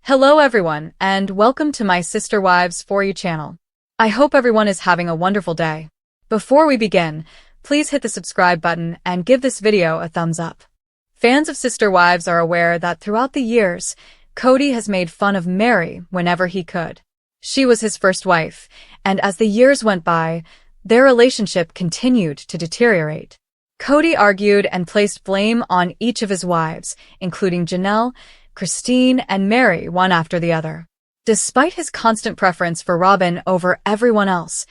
Hello everyone, and welcome to my Sister Wives For You channel. I hope everyone is having a wonderful day. Before we begin, please hit the subscribe button and give this video a thumbs up. Fans of Sister Wives are aware that throughout the years, Kody has made fun of Mary whenever he could. She was his first wife, and as the years went by, their relationship continued to deteriorate. Kody argued and placed blame on each of his wives, including Janelle, Christine, and Mary, one after the other. Despite his constant preference for Robyn over everyone else,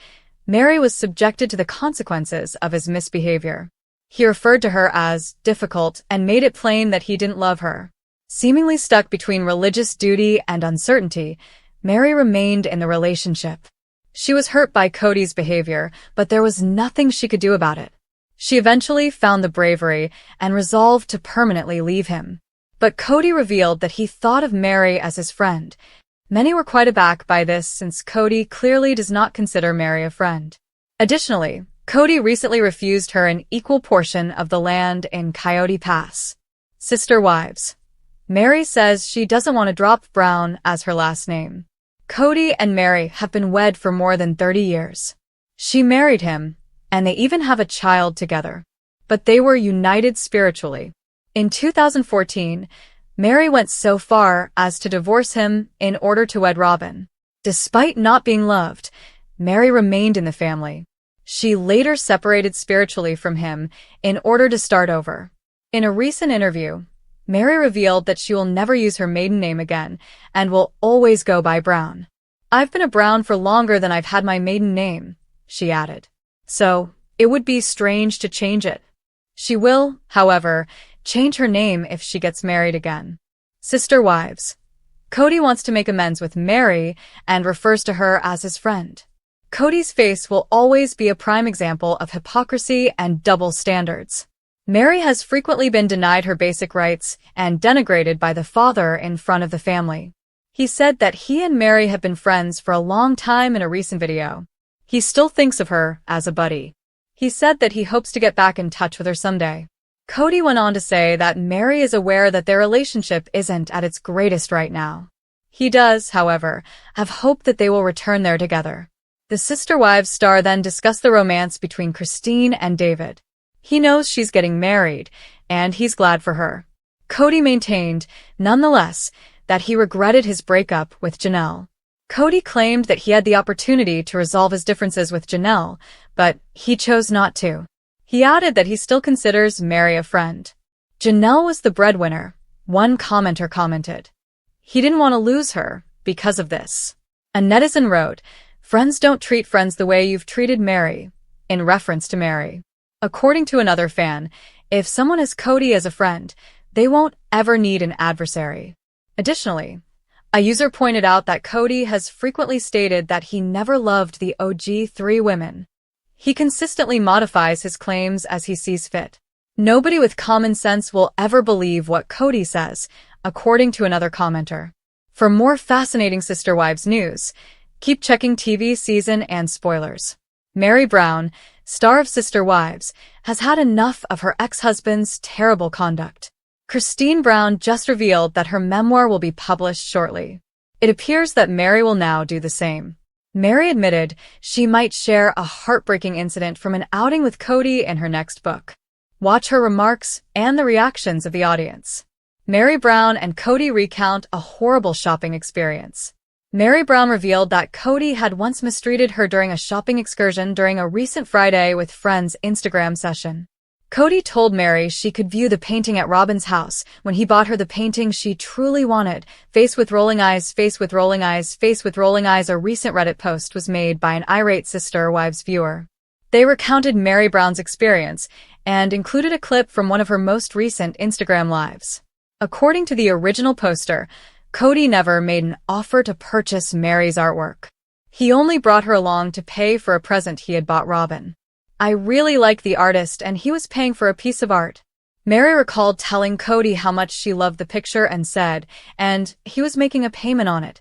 Mary was subjected to the consequences of his misbehavior. He referred to her as difficult and made it plain that he didn't love her. Seemingly stuck between religious duty and uncertainty, Mary remained in the relationship. She was hurt by Kody's behavior, but there was nothing she could do about it. She eventually found the bravery and resolved to permanently leave him. But Kody revealed that he thought of Mary as his friend. Many were quite aback by this since Kody clearly does not consider Mary a friend. Additionally, Kody recently refused her an equal portion of the land in Coyote Pass. Sister Wives. Mary says she doesn't want to drop Brown as her last name. Kody and Mary have been wed for more than 30 years. She married him, and they even have a child together. But they were united spiritually. In 2014, Mary went so far as to divorce him in order to wed Robyn. Despite not being loved, Mary remained in the family. She later separated spiritually from him in order to start over. In a recent interview, Mary revealed that she will never use her maiden name again and will always go by Brown. "I've been a Brown for longer than I've had my maiden name," she added. "So, it would be strange to change it." She will, however, change her name if she gets married again. Sister Wives. Kody wants to make amends with Mary and refers to her as his friend. Kody's face will always be a prime example of hypocrisy and double standards. Mary has frequently been denied her basic rights and denigrated by the father in front of the family. He said that he and Mary have been friends for a long time in a recent video. He still thinks of her as a buddy. He said that he hopes to get back in touch with her someday. Kody went on to say that Mary is aware that their relationship isn't at its greatest right now. He does, however, have hope that they will return there together. The Sister Wives star then discussed the romance between Christine and David. He knows she's getting married, and he's glad for her. Kody maintained, nonetheless, that he regretted his breakup with Janelle. Kody claimed that he had the opportunity to resolve his differences with Janelle, but he chose not to. He added that he still considers Mary a friend. Janelle was the breadwinner, one commenter commented. He didn't want to lose her because of this. A netizen wrote, "Friends don't treat friends the way you've treated Mary," in reference to Mary. According to another fan, if someone has Kody as a friend, they won't ever need an adversary. Additionally, a user pointed out that Kody has frequently stated that he never loved the OG 3 women. He consistently modifies his claims as he sees fit. Nobody with common sense will ever believe what Kody says, according to another commenter. For more fascinating Sister Wives news, keep checking TV season and spoilers. Mary Brown, star of Sister Wives, has had enough of her ex-husband's terrible conduct. Christine Brown just revealed that her memoir will be published shortly. It appears that Mary will now do the same. Mary admitted she might share a heartbreaking incident from an outing with Kody in her next book. Watch her remarks and the reactions of the audience. Mary Brown and Kody recount a horrible shopping experience. Mary Brown revealed that Kody had once mistreated her during a shopping excursion during a recent Friday with Friends Instagram session. Kody told Mary she could view the painting at Robyn's house when he bought her the painting she truly wanted. Face with rolling eyes, face with rolling eyes, face with rolling eyes. A recent Reddit post was made by an irate Sister Wives viewer. They recounted Mary Brown's experience and included a clip from one of her most recent Instagram lives. According to the original poster, Kody never made an offer to purchase Mary's artwork. He only brought her along to pay for a present he had bought Robyn. "I really liked the artist and he was paying for a piece of art." Mary recalled telling Kody how much she loved the picture and said, "And he was making a payment on it.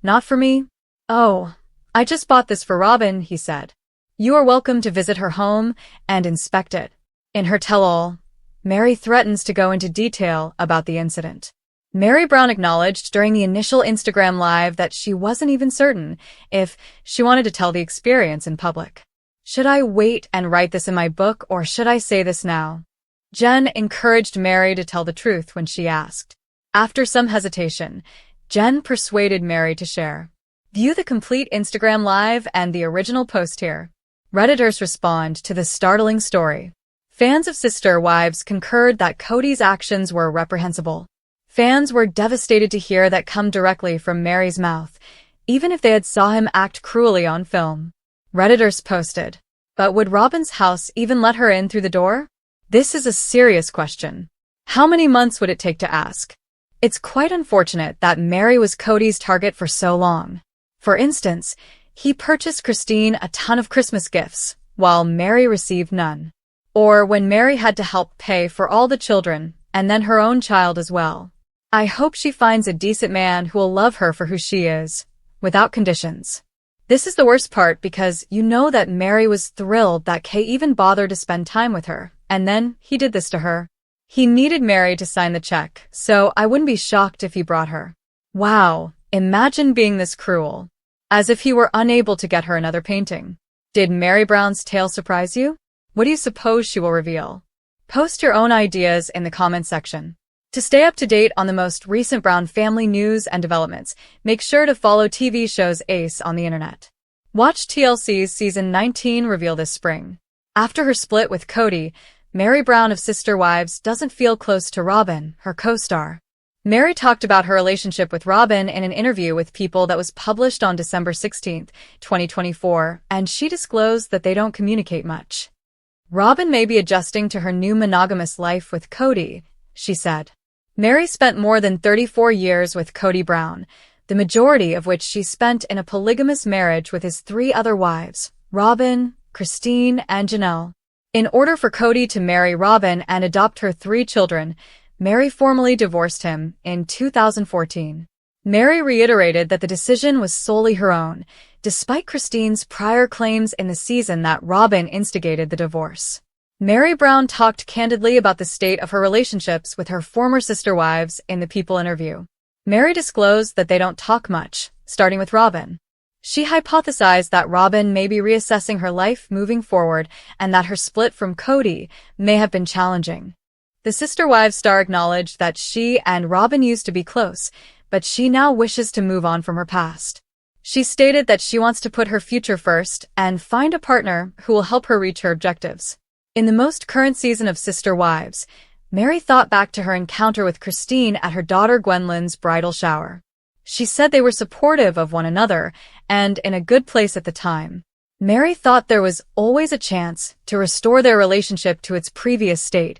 Not for me." "Oh, I just bought this for Robyn," he said. "You are welcome to visit her home and inspect it." In her tell-all, Mary threatens to go into detail about the incident. Mary Brown acknowledged during the initial Instagram Live that she wasn't even certain if she wanted to tell the experience in public. "Should I wait and write this in my book, or should I say this now?" Jen encouraged Mary to tell the truth when she asked. After some hesitation, Jen persuaded Mary to share. View the complete Instagram Live and the original post here. Redditors respond to the startling story. Fans of Sister Wives concurred that Kody's actions were reprehensible. Fans were devastated to hear that come directly from Mary's mouth, even if they had saw him act cruelly on film. Redditors posted, "But would Robyn's house even let her in through the door? This is a serious question. How many months would it take to ask?" It's quite unfortunate that Mary was Kody's target for so long. For instance, he purchased Christine a ton of Christmas gifts, while Mary received none. Or when Mary had to help pay for all the children, and then her own child as well. I hope she finds a decent man who will love her for who she is, without conditions. This is the worst part because you know that Mary was thrilled that Kay even bothered to spend time with her, and then he did this to her. He needed Mary to sign the check, so I wouldn't be shocked if he brought her. Wow, imagine being this cruel. As if he were unable to get her another painting. Did Mary Brown's tale surprise you? What do you suppose she will reveal? Post your own ideas in the comment section. To stay up to date on the most recent Brown family news and developments, make sure to follow TV shows Ace on the internet. Watch TLC's Season 19 reveal this spring. After her split with Kody, Mary Brown of Sister Wives doesn't feel close to Robyn, her co-star. Mary talked about her relationship with Robyn in an interview with People that was published on December 16, 2024, and she disclosed that they don't communicate much. Robyn may be adjusting to her new monogamous life with Kody, she said. Mary spent more than 34 years with Kody Brown, the majority of which she spent in a polygamous marriage with his 3 other wives, Robyn, Christine, and Janelle. In order for Kody to marry Robyn and adopt her 3 children, Mary formally divorced him in 2014. Mary reiterated that the decision was solely her own, despite Christine's prior claims in the season that Robyn instigated the divorce. Mary Brown talked candidly about the state of her relationships with her former sister wives in the People interview. Mary disclosed that they don't talk much, starting with Robyn. She hypothesized that Robyn may be reassessing her life moving forward and that her split from Kody may have been challenging. The Sister Wives star acknowledged that she and Robyn used to be close, but she now wishes to move on from her past. She stated that she wants to put her future first and find a partner who will help her reach her objectives. In the most current season of Sister Wives, Mary thought back to her encounter with Christine at her daughter Gwendolyn's bridal shower. She said they were supportive of one another and in a good place at the time. Mary thought there was always a chance to restore their relationship to its previous state,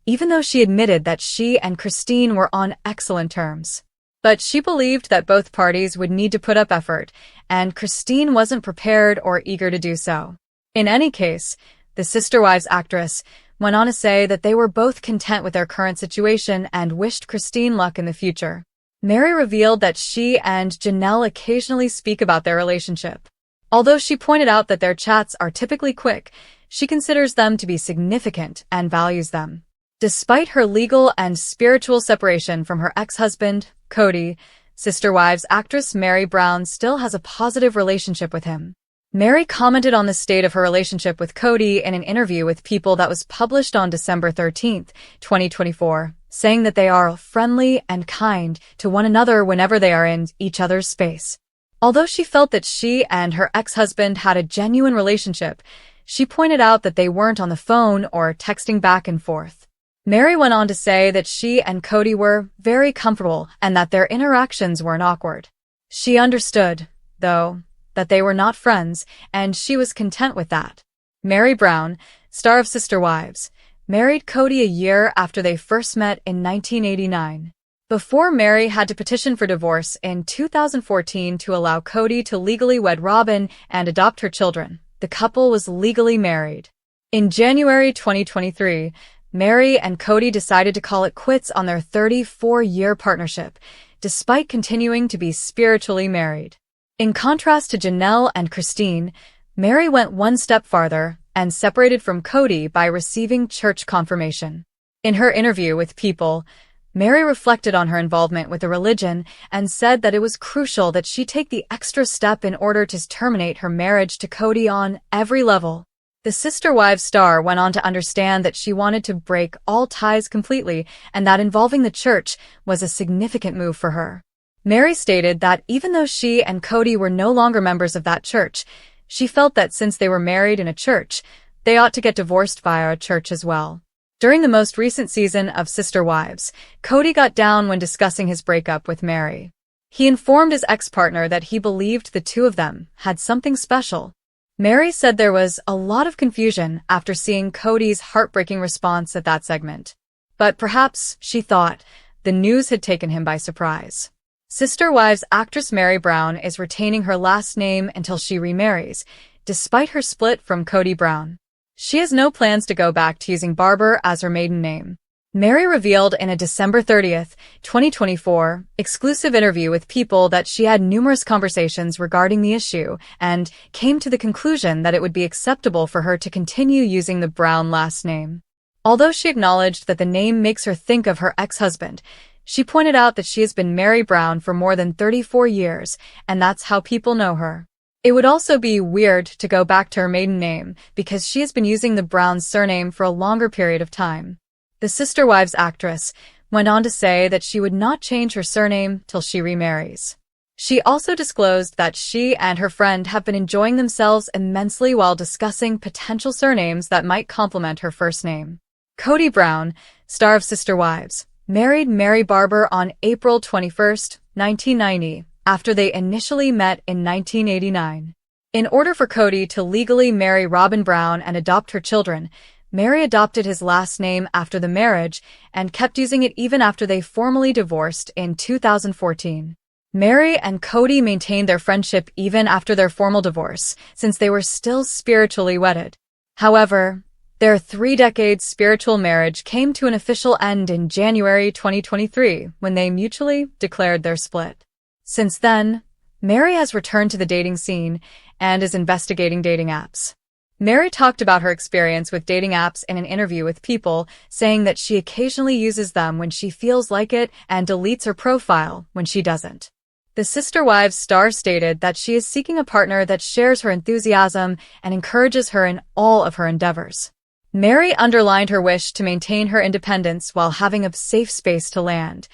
even though she admitted that she and Christine were on excellent terms. But she believed that both parties would need to put up effort, and Christine wasn't prepared or eager to do so. In any case, the Sister Wives actress went on to say that they were both content with their current situation and wished Christine luck in the future. Mary revealed that she and Janelle occasionally speak about their relationship. Although she pointed out that their chats are typically quick, she considers them to be significant and values them. Despite her legal and spiritual separation from her ex-husband, Kody, Sister Wives actress Mary Brown still has a positive relationship with him. Mary commented on the state of her relationship with Kody in an interview with People that was published on December 13, 2024, saying that they are friendly and kind to one another whenever they are in each other's space. Although she felt that she and her ex-husband had a genuine relationship, she pointed out that they weren't on the phone or texting back and forth. Mary went on to say that she and Kody were very comfortable and that their interactions weren't awkward. She understood, though, that they were not friends, and she was content with that. Mary Brown, star of Sister Wives, married Kody a year after they first met in 1989. Before Mary had to petition for divorce in 2014 to allow Kody to legally wed Robyn and adopt her children, the couple was legally married. In January 2023, Mary and Kody decided to call it quits on their 34-year partnership, despite continuing to be spiritually married. In contrast to Janelle and Christine, Mary went one step farther and separated from Kody by receiving church confirmation. In her interview with People, Mary reflected on her involvement with the religion and said that it was crucial that she take the extra step in order to terminate her marriage to Kody on every level. The Sister Wives star went on to understand that she wanted to break all ties completely and that involving the church was a significant move for her. Mary stated that even though she and Kody were no longer members of that church, she felt that since they were married in a church, they ought to get divorced via a church as well. During the most recent season of Sister Wives, Kody got down when discussing his breakup with Mary. He informed his ex-partner that he believed the two of them had something special. Mary said there was a lot of confusion after seeing Kody's heartbreaking response at that segment. But perhaps, she thought, the news had taken him by surprise. Sister Wives actress Mary Brown is retaining her last name until she remarries, despite her split from Kody Brown. She has no plans to go back to using Barber as her maiden name. Mary revealed in a December 30th, 2024, exclusive interview with People that she had numerous conversations regarding the issue and came to the conclusion that it would be acceptable for her to continue using the Brown last name. Although she acknowledged that the name makes her think of her ex-husband, she pointed out that she has been Mary Brown for more than 34 years, and that's how people know her. It would also be weird to go back to her maiden name because she has been using the Brown surname for a longer period of time. The Sister Wives actress went on to say that she would not change her surname till she remarries. She also disclosed that she and her friend have been enjoying themselves immensely while discussing potential surnames that might complement her first name. Kody Brown, star of Sister Wives, married Mary Barber on April 21, 1990. After they initially met in 1989. In order for Kody to legally marry Robyn Brown and adopt her children, Mary adopted his last name after the marriage and kept using it even after they formally divorced in 2014. Mary and Kody maintained their friendship even after their formal divorce, since they were still spiritually wedded. However, their 3-decade spiritual marriage came to an official end in January 2023 when they mutually declared their split. Since then, Mary has returned to the dating scene and is investigating dating apps. Mary talked about her experience with dating apps in an interview with People, saying that she occasionally uses them when she feels like it and deletes her profile when she doesn't. The Sister Wives star stated that she is seeking a partner that shares her enthusiasm and encourages her in all of her endeavors. Mary underlined her wish to maintain her independence while having a safe space to land.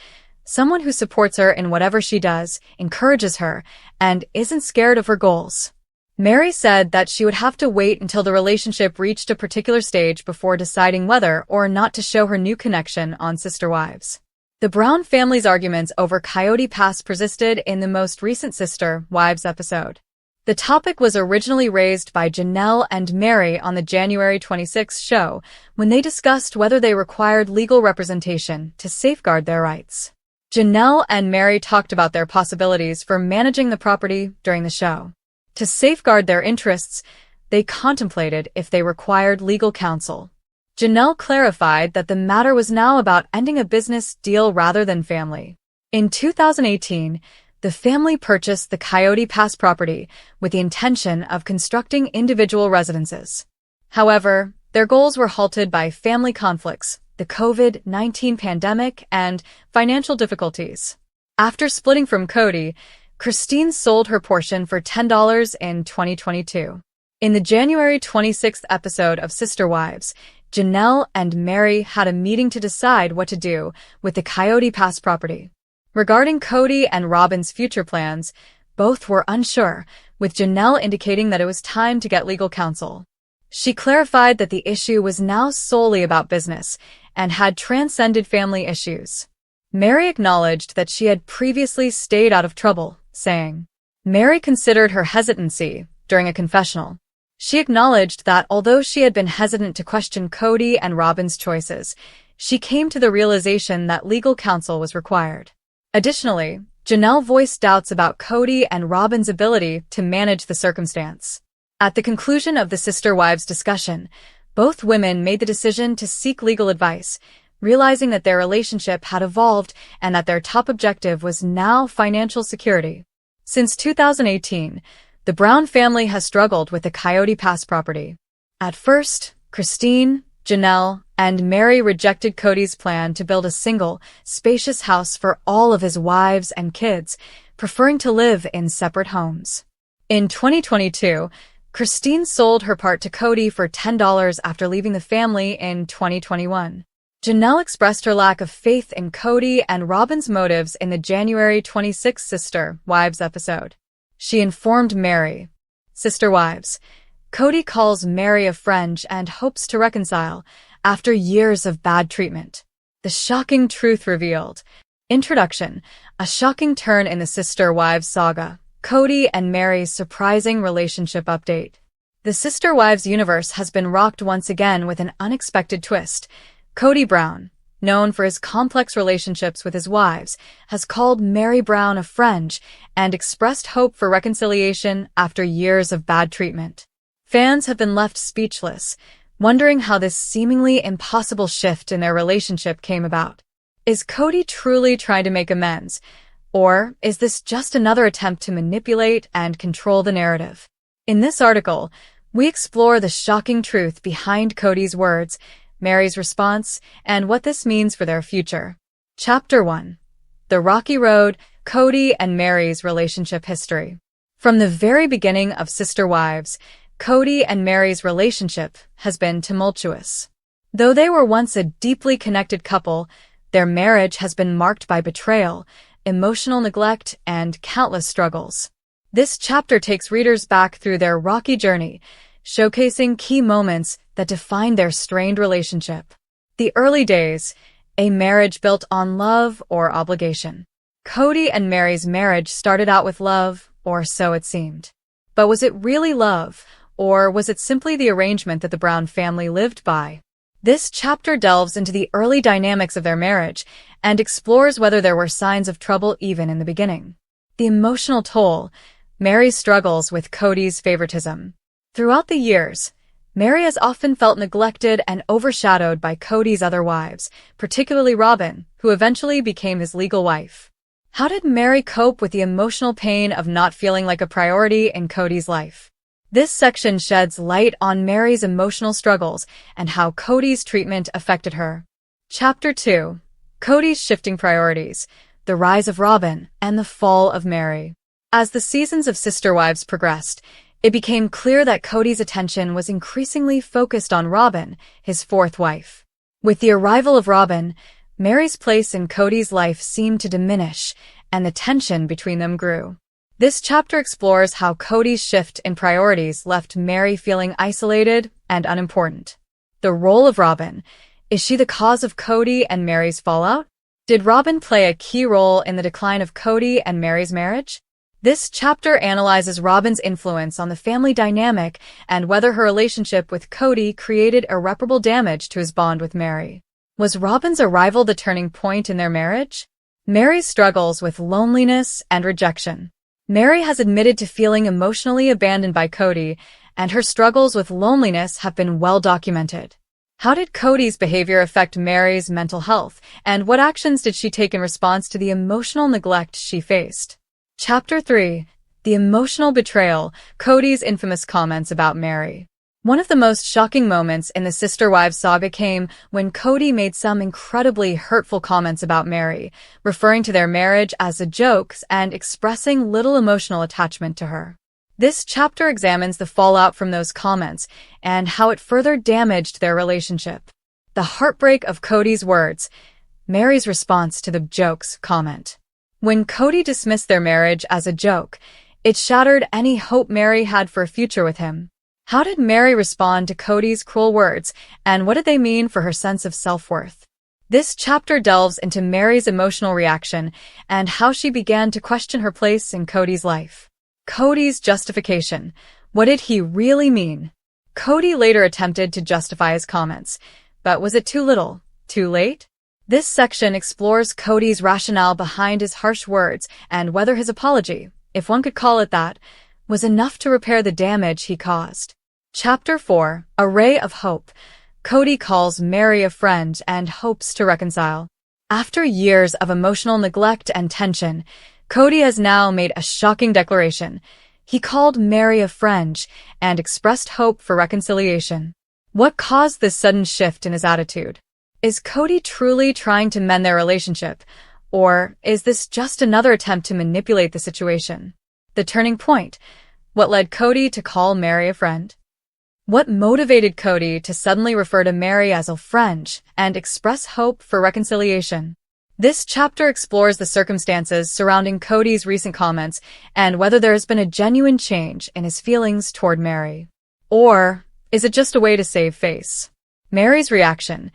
Someone who supports her in whatever she does, encourages her, and isn't scared of her goals. Mary said that she would have to wait until the relationship reached a particular stage before deciding whether or not to show her new connection on Sister Wives. The Brown family's arguments over Coyote Pass persisted in the most recent Sister Wives episode. The topic was originally raised by Janelle and Mary on the January 26 show when they discussed whether they required legal representation to safeguard their rights. Janelle and Mary talked about their possibilities for managing the property during the show. To safeguard their interests, they contemplated if they required legal counsel. Janelle clarified that the matter was now about ending a business deal rather than family. In 2018, the family purchased the Coyote Pass property with the intention of constructing individual residences. However, their goals were halted by family conflicts, the COVID-19 pandemic, and financial difficulties. After splitting from Kody, Christine sold her portion for $10 in 2022. In the January 26th episode of Sister Wives, Janelle and Mary had a meeting to decide what to do with the Coyote Pass property. Regarding Kody and Robyn's future plans, both were unsure, with Janelle indicating that it was time to get legal counsel. She clarified that the issue was now solely about business and had transcended family issues. Mary acknowledged that she had previously stayed out of trouble, saying, Mary considered her hesitancy during a confessional. She acknowledged that although she had been hesitant to question Kody and Robyn's choices, she came to the realization that legal counsel was required. Additionally, Janelle voiced doubts about Kody and Robyn's ability to manage the circumstance. At the conclusion of the Sister Wives discussion, both women made the decision to seek legal advice, realizing that their relationship had evolved and that their top objective was now financial security. Since 2018, the Brown family has struggled with the Coyote Pass property. At first, Christine, Janelle and Mary rejected Kody's plan to build a single, spacious house for all of his wives and kids, preferring to live in separate homes. In 2022, Christine sold her part to Kody for $10 after leaving the family in 2021. Janelle expressed her lack of faith in Kody and Robyn's motives in the January 26 Sister Wives episode. She informed Mary, "Sister Wives, Kody calls Mary a friend and hopes to reconcile after years of bad treatment. The shocking truth revealed." Introduction: a shocking turn in the Sister Wives saga. Kody and Mary's surprising relationship update. The Sister Wives universe has been rocked once again with an unexpected twist. Kody Brown, known for his complex relationships with his wives, has called Mary Brown a friend and expressed hope for reconciliation after years of bad treatment. Fans have been left speechless, wondering how this seemingly impossible shift in their relationship came about. Is Kody truly trying to make amends, or is this just another attempt to manipulate and control the narrative? In this article, we explore the shocking truth behind Kody's words, Mary's response, and what this means for their future. Chapter 1. The Rocky Road, Kody and Mary's Relationship History. From the very beginning of Sister Wives, Kody and Mary's relationship has been tumultuous. Though they were once a deeply connected couple, their marriage has been marked by betrayal, emotional neglect, and countless struggles. This chapter takes readers back through their rocky journey, showcasing key moments that define their strained relationship. The early days, a marriage built on love or obligation. Kody and Mary's marriage started out with love, or so it seemed. But was it really love, or was it simply the arrangement that the Brown family lived by? This chapter delves into the early dynamics of their marriage and explores whether there were signs of trouble even in the beginning. The emotional toll, Mary's struggles with Kody's favoritism. Throughout the years, Mary has often felt neglected and overshadowed by Kody's other wives, particularly Robyn, who eventually became his legal wife. How did Mary cope with the emotional pain of not feeling like a priority in Kody's life? This section sheds light on Mary's emotional struggles and how Kody's treatment affected her. Chapter 2. Kody's Shifting Priorities, The Rise of Robyn, and the Fall of Mary. As the seasons of Sister Wives progressed, it became clear that Kody's attention was increasingly focused on Robyn, his fourth wife. With the arrival of Robyn, Mary's place in Kody's life seemed to diminish, and the tension between them grew. This chapter explores how Kody's shift in priorities left Mary feeling isolated and unimportant. The role of Robyn. Is she the cause of Kody and Mary's fallout? Did Robyn play a key role in the decline of Kody and Mary's marriage? This chapter analyzes Robyn's influence on the family dynamic and whether her relationship with Kody created irreparable damage to his bond with Mary. Was Robyn's arrival the turning point in their marriage? Mary's struggles with loneliness and rejection. Mary has admitted to feeling emotionally abandoned by Kody, and her struggles with loneliness have been well documented. How did Kody's behavior affect Mary's mental health, and what actions did she take in response to the emotional neglect she faced? Chapter 3. The Emotional Betrayal, Kody's infamous comments about Mary. One of the most shocking moments in the Sister Wives saga came when Kody made some incredibly hurtful comments about Mary, referring to their marriage as a joke and expressing little emotional attachment to her. This chapter examines the fallout from those comments and how it further damaged their relationship. The heartbreak of Kody's words, Mary's response to the joke's comment. When Kody dismissed their marriage as a joke, it shattered any hope Mary had for a future with him. How did Mary respond to Kody's cruel words, and what did they mean for her sense of self-worth? This chapter delves into Mary's emotional reaction and how she began to question her place in Kody's life. Kody's justification. What did he really mean? Kody later attempted to justify his comments, but was it too little, too late? This section explores Kody's rationale behind his harsh words and whether his apology, if one could call it that, was enough to repair the damage he caused. Chapter 4. A Ray of Hope. Kody calls Mary a friend and hopes to reconcile. After years of emotional neglect and tension, Kody has now made a shocking declaration. He called Mary a friend and expressed hope for reconciliation. What caused this sudden shift in his attitude? Is Kody truly trying to mend their relationship, or is this just another attempt to manipulate the situation? The turning point. What led Kody to call Mary a friend? What motivated Kody to suddenly refer to Mary as a friend and express hope for reconciliation? This chapter explores the circumstances surrounding Kody's recent comments and whether there has been a genuine change in his feelings toward Mary. Or is it just a way to save face? Mary's reaction.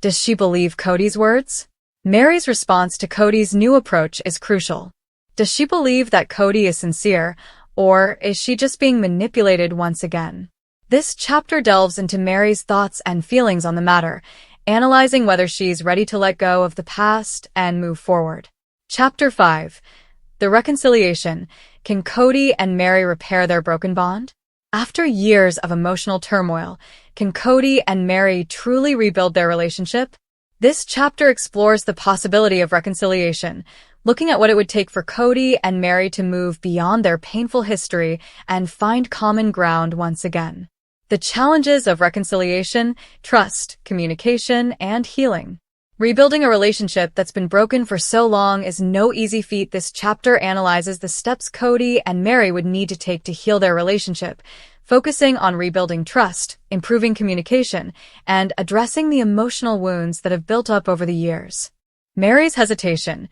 Does she believe Kody's words? Mary's response to Kody's new approach is crucial. Does she believe that Kody is sincere, or is she just being manipulated once again? This chapter delves into Mary's thoughts and feelings on the matter, analyzing whether she's ready to let go of the past and move forward. Chapter 5. The Reconciliation. Can Kody and Mary repair their broken bond? After years of emotional turmoil, can Kody and Mary truly rebuild their relationship? This chapter explores the possibility of reconciliation, looking at what it would take for Kody and Mary to move beyond their painful history and find common ground once again. The challenges of reconciliation, trust, communication, and healing. Rebuilding a relationship that's been broken for so long is no easy feat. This chapter analyzes the steps Kody and Mary would need to take to heal their relationship, focusing on rebuilding trust, improving communication, and addressing the emotional wounds that have built up over the years. Mary's hesitation.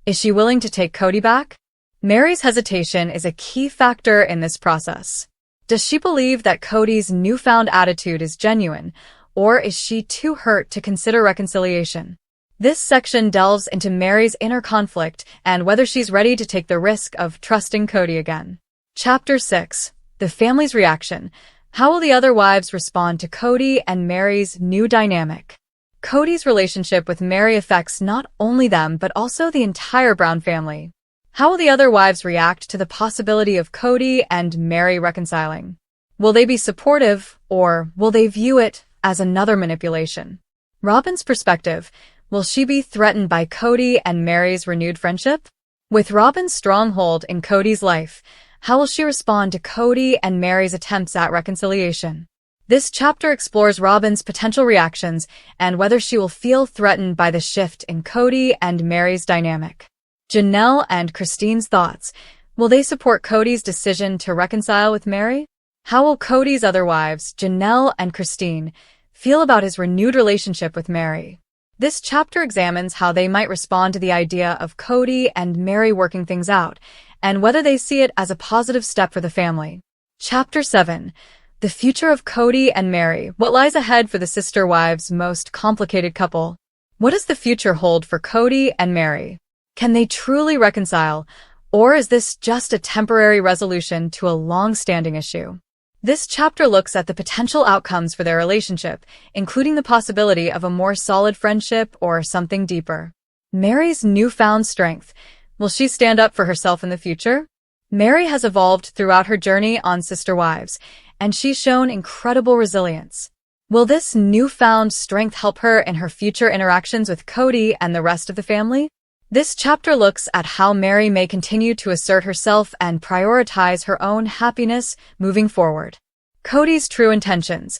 Is she willing to take Kody back? Mary's hesitation is a key factor in this process. Does she believe that Kody's newfound attitude is genuine, or is she too hurt to consider reconciliation? This section delves into Mary's inner conflict and whether she's ready to take the risk of trusting Kody again. Chapter 6. The family's reaction. How will the other wives respond to Kody and Mary's new dynamic? Kody's relationship with Mary affects not only them but also the entire Brown family. How will the other wives react to the possibility of Kody and Mary reconciling? Will they be supportive, or will they view it as another manipulation? Robyn's perspective. Will she be threatened by Kody and Mary's renewed friendship? With Robyn's stronghold in Kody's life, how will she respond to Kody and Mary's attempts at reconciliation? This chapter explores Robyn's potential reactions and whether she will feel threatened by the shift in Kody and Mary's dynamic. Janelle and Christine's thoughts. Will they support Kody's decision to reconcile with Mary? How will Kody's other wives, Janelle and Christine, feel about his renewed relationship with Mary? This chapter examines how they might respond to the idea of Kody and Mary working things out, and whether they see it as a positive step for the family. Chapter 7. The future of Kody and Mary. What lies ahead for the sister wives' most complicated couple? What does the future hold for Kody and Mary? Can they truly reconcile, or is this just a temporary resolution to a long-standing issue? This chapter looks at the potential outcomes for their relationship, including the possibility of a more solid friendship or something deeper. Mary's newfound strength. Will she stand up for herself in the future? Mary has evolved throughout her journey on Sister Wives, and she's shown incredible resilience. Will this newfound strength help her in her future interactions with Kody and the rest of the family? This chapter looks at how Mary may continue to assert herself and prioritize her own happiness moving forward. Kody's true intentions.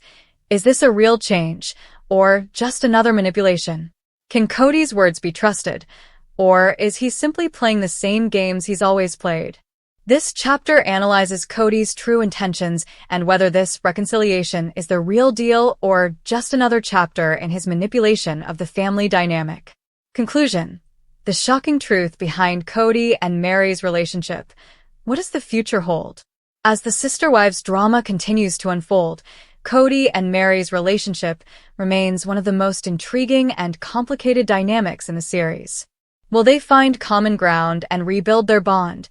Is this a real change, or just another manipulation? Can Kody's words be trusted, or is he simply playing the same games he's always played? This chapter analyzes Kody's true intentions and whether this reconciliation is the real deal or just another chapter in his manipulation of the family dynamic. Conclusion. The shocking truth behind Kody and Mary's relationship. What does the future hold? As the sister wives drama continues to unfold, Kody and Mary's relationship remains one of the most intriguing and complicated dynamics in the series. Will they find common ground and rebuild their bond,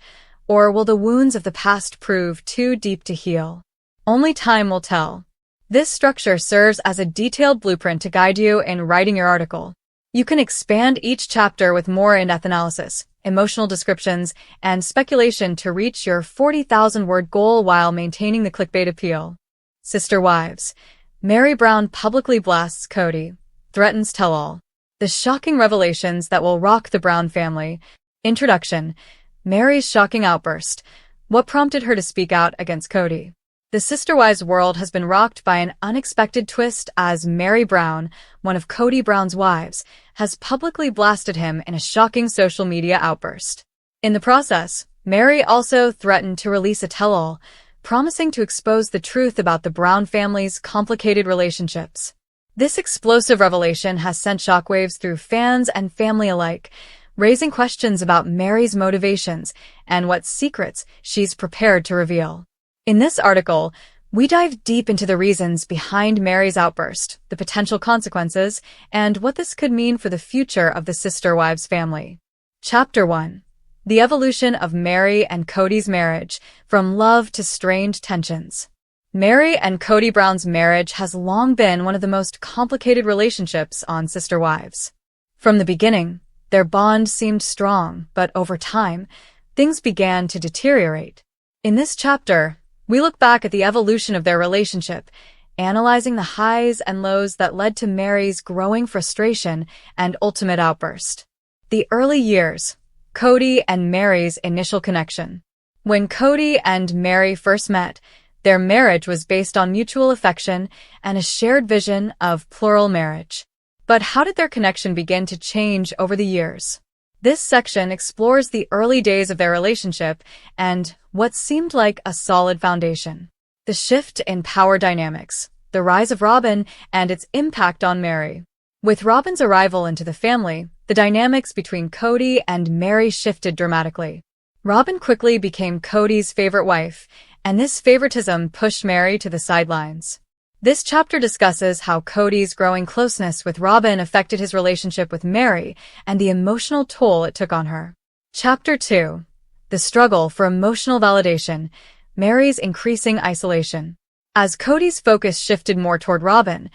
or will the wounds of the past prove too deep to heal? Only time will tell. This structure serves as a detailed blueprint to guide you in writing your article. You can expand each chapter with more in-depth analysis, emotional descriptions, and speculation to reach your 40,000-word goal while maintaining the clickbait appeal. Sister Wives. Mary Brown publicly blasts Kody, threatens tell-all. The shocking revelations that will rock the Brown family. Introduction. Mary's shocking outburst. What prompted her to speak out against Kody? The Sister Wives world has been rocked by an unexpected twist as Mary Brown, one of Kody Brown's wives, has publicly blasted him in a shocking social media outburst. In the process, Mary also threatened to release a tell-all, promising to expose the truth about the Brown family's complicated relationships. This explosive revelation has sent shockwaves through fans and family alike, raising questions about Mary's motivations and what secrets she's prepared to reveal. In this article, we dive deep into the reasons behind Mary's outburst, the potential consequences, and what this could mean for the future of the Sister Wives family. Chapter 1. The evolution of Mary and Kody's marriage, from love to strained tensions. Mary and Kody Brown's marriage has long been one of the most complicated relationships on Sister Wives. From the beginning, their bond seemed strong, but over time, things began to deteriorate. In this chapter, we look back at the evolution of their relationship, analyzing the highs and lows that led to Mary's growing frustration and ultimate outburst. The early years, Kody and Mary's initial connection. When Kody and Mary first met, their marriage was based on mutual affection and a shared vision of plural marriage. But how did their connection begin to change over the years? This section explores the early days of their relationship and what seemed like a solid foundation. The shift in power dynamics, the rise of Robyn, and its impact on Mary. With Robyn's arrival into the family, the dynamics between Kody and Mary shifted dramatically. Robyn quickly became Kody's favorite wife, and this favoritism pushed Mary to the sidelines. This chapter discusses how Kody's growing closeness with Robyn affected his relationship with Mary and the emotional toll it took on her. Chapter 2. The struggle for emotional validation, Mary's increasing isolation. As Kody's focus shifted more toward Robyn,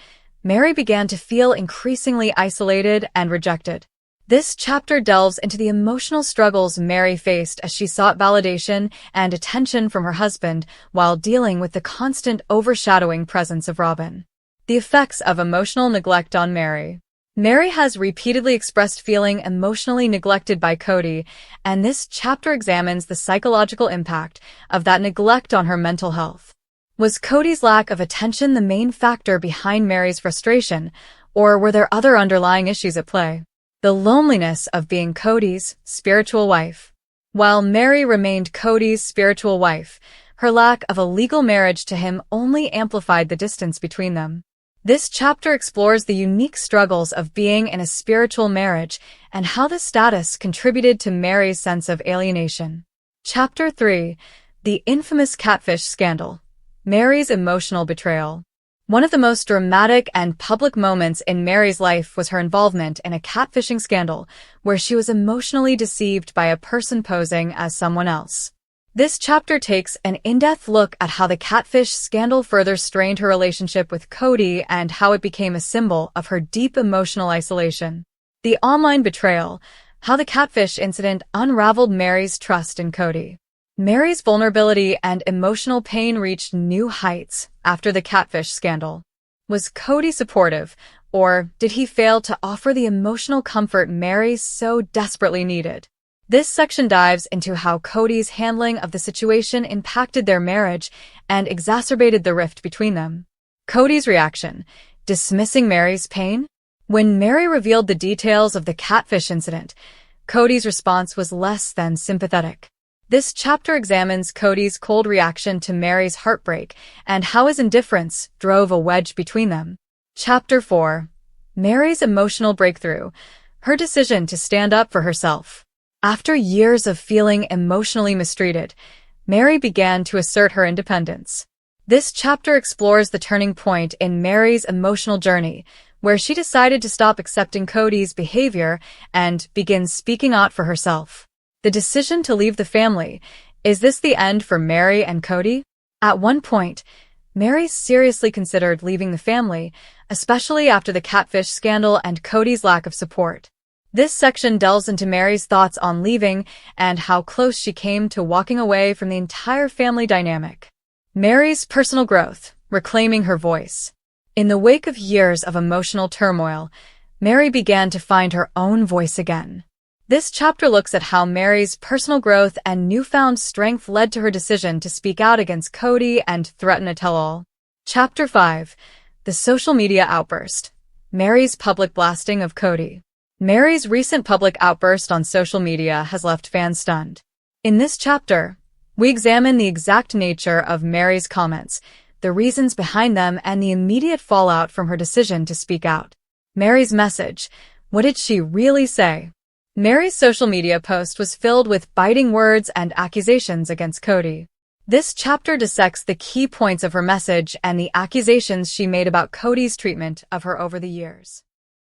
Mary began to feel increasingly isolated and rejected. This chapter delves into the emotional struggles Mary faced as she sought validation and attention from her husband while dealing with the constant overshadowing presence of Robyn. The effects of emotional neglect on Mary. Mary has repeatedly expressed feeling emotionally neglected by Kody, and this chapter examines the psychological impact of that neglect on her mental health. Was Kody's lack of attention the main factor behind Mary's frustration, or were there other underlying issues at play? The loneliness of being Kody's spiritual wife. While Mary remained Kody's spiritual wife, her lack of a legal marriage to him only amplified the distance between them. This chapter explores the unique struggles of being in a spiritual marriage and how this status contributed to Mary's sense of alienation. Chapter 3. The infamous catfish scandal. Mary's emotional betrayal. One of the most dramatic and public moments in Mary's life was her involvement in a catfishing scandal where she was emotionally deceived by a person posing as someone else. This chapter takes an in-depth look at how the catfish scandal further strained her relationship with Kody and how it became a symbol of her deep emotional isolation. The online betrayal, how the catfish incident unraveled Mary's trust in Kody. Mary's vulnerability and emotional pain reached new heights after the catfish scandal. Was Kody supportive, or did he fail to offer the emotional comfort Mary so desperately needed? This section dives into how Kody's handling of the situation impacted their marriage and exacerbated the rift between them. Kody's reaction, dismissing Mary's pain? When Mary revealed the details of the catfish incident, Kody's response was less than sympathetic. This chapter examines Kody's cold reaction to Mary's heartbreak and how his indifference drove a wedge between them. Chapter 4. Mary's emotional breakthrough, her decision to stand up for herself. After years of feeling emotionally mistreated, Mary began to assert her independence. This chapter explores the turning point in Mary's emotional journey, where she decided to stop accepting Kody's behavior and begin speaking out for herself. The decision to leave the family. Is this the end for Mary and Kody? At one point, Mary seriously considered leaving the family, especially after the catfish scandal and Kody's lack of support. This section delves into Mary's thoughts on leaving and how close she came to walking away from the entire family dynamic. Mary's personal growth, reclaiming her voice. In the wake of years of emotional turmoil, Mary began to find her own voice again. This chapter looks at how Mary's personal growth and newfound strength led to her decision to speak out against Kody and threaten a tell-all. Chapter 5. The Social Media Outburst. Mary's public blasting of Kody. Mary's recent public outburst on social media has left fans stunned. In this chapter, we examine the exact nature of Mary's comments, the reasons behind them, and the immediate fallout from her decision to speak out. Mary's message. What did she really say? Mary's social media post was filled with biting words and accusations against Kody. This chapter dissects the key points of her message and the accusations she made about Kody's treatment of her over the years.